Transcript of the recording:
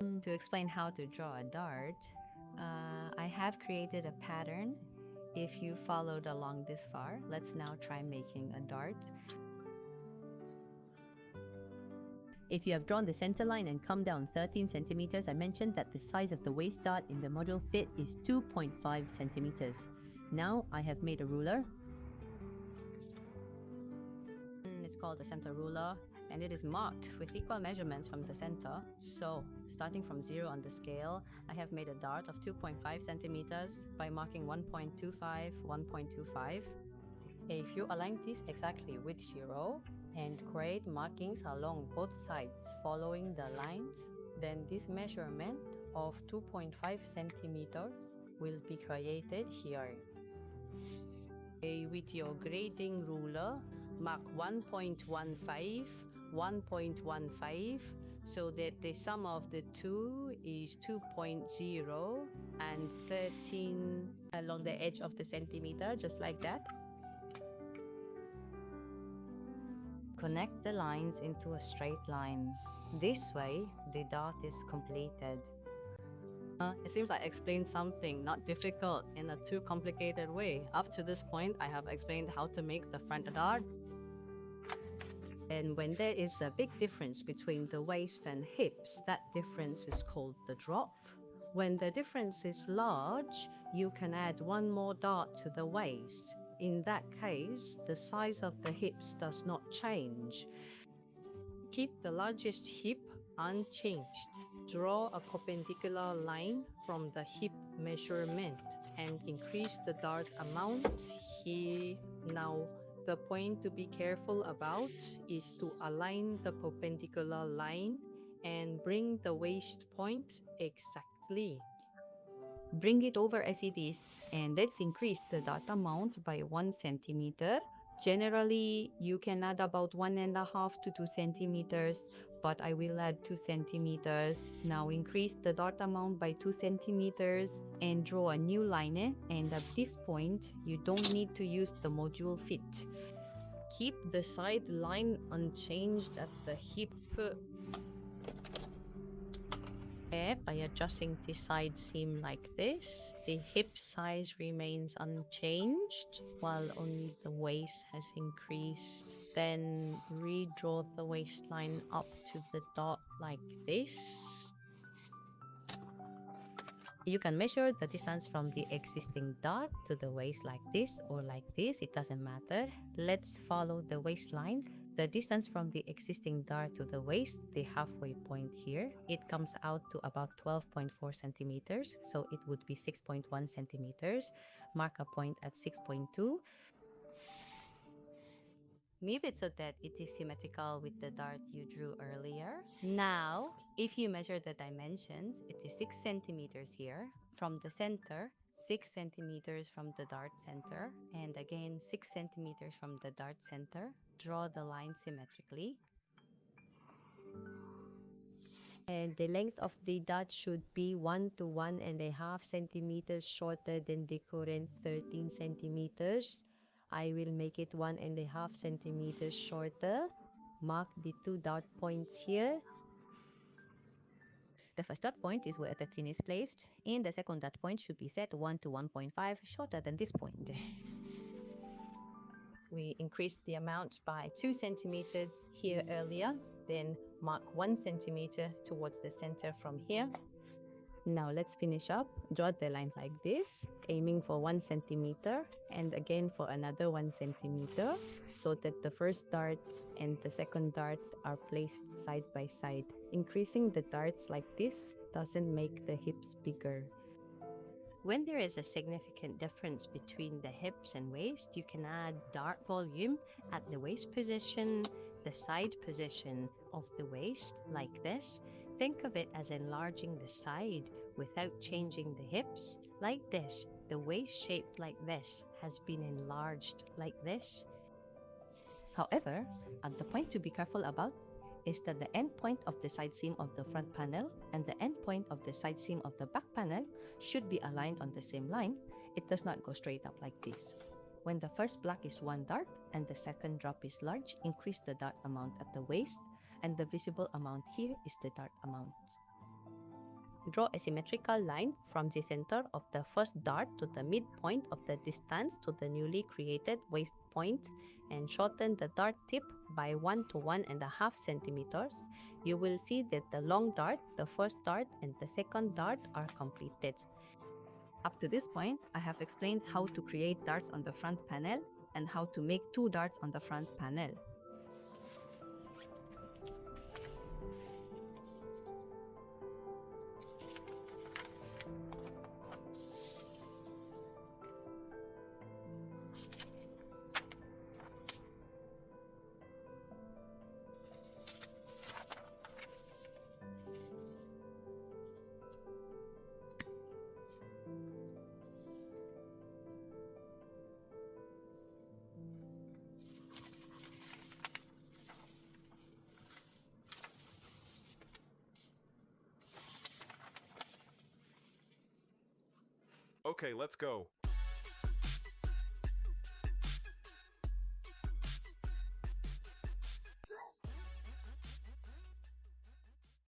To explain how to draw a dart, I have created a pattern. If you followed along this far, let's now try making a dart. If you have drawn the center line and come down 13 centimeters, I mentioned that the size of the waist dart in the ModulFit is 2.5 centimeters. Now I have made a ruler. It's called a center ruler, and it is marked with equal measurements from the center. So, starting from 0 on the scale, I have made a dart of 2.5 centimeters by marking 1.25, 1.25. If you align this exactly with 0 and create markings along both sides following the lines, then this measurement of 2.5 centimeters will be created here. With your grading ruler, mark 1.15, 1.15, so that the sum of the two is 2.0 and 13 along the edge of the centimeter, just like that. Connect the lines into a straight line. This way, the dart is completed. It seems I explained something not difficult in a too complicated way. Up to this point, I have explained how to make the front dart. And when there is a big difference between the waist and hips, that difference is called the drop. When the difference is large, you can add one more dart to the waist. In that case, the size of the hips does not change. Keep the largest hip unchanged. Draw a perpendicular line from the hip measurement and increase the dart amount here. Now, the point to be careful about is to align the perpendicular line and bring the waist point exactly. Bring it over as it is, and let's increase the dart amount by 1 centimeter. Generally, you can add about 1.5 to 2 centimeters, but I will add 2 centimeters. Now increase the dart amount by 2 centimeters and draw a new line. And at this point, you don't need to use the ModulFit. Keep the side line unchanged at the hip. By adjusting the side seam like this, the hip size remains unchanged while only the waist has increased. Then redraw the waistline up to the dot like this. You can measure the distance from the existing dot to the waist like this or like this, it doesn't matter. Let's follow the waistline. The distance from the existing dart to the waist, the halfway point here, it comes out to about 12.4 centimeters, so it would be 6.1 centimeters. Mark a point at 6.2. Move it so that it is symmetrical with the dart you drew earlier. Now, if you measure the dimensions, it is 6 centimeters here from the center, 6 centimeters from the dart center, and again 6 centimeters from the dart center. Draw the line symmetrically. And the length of the dart should be 1 to 1.5 centimeters shorter than the current 13 centimeters. I will make it 1.5 centimeters shorter. Mark the 2 dart points here. The first dot point is where the 13 is placed, and the second dot point should be set 1 to 1.5 shorter than this point. We increased the amount by 2 centimeters here earlier, then mark 1 centimeter towards the center from here. Now let's finish up. Draw the line like this, aiming for 1 centimeter and again for another 1 centimeter, so that the first dart and the second dart are placed side by side. Increasing the darts like this doesn't make the hips bigger. When there is a significant difference between the hips and waist, you can add dart volume at the waist position, the side position of the waist, like this. Think of it as enlarging the side without changing the hips, like this. The waist shaped like this has been enlarged like this. However, the point to be careful about is that the end point of the side seam of the front panel and the end point of the side seam of the back panel should be aligned on the same line. It does not go straight up like this. When the first block is 1 dart and the second drop is large, increase the dart amount at the waist, and the visible amount here is the dart amount. Draw a symmetrical line from the center of the first dart to the midpoint of the distance to the newly created waist point and shorten the dart tip by 1 to 1.5 centimeters. You will see that the long dart, the first dart, and the second dart are completed. Up to this point, I have explained how to create darts on the front panel and how to make 2 darts on the front panel. Okay, let's go.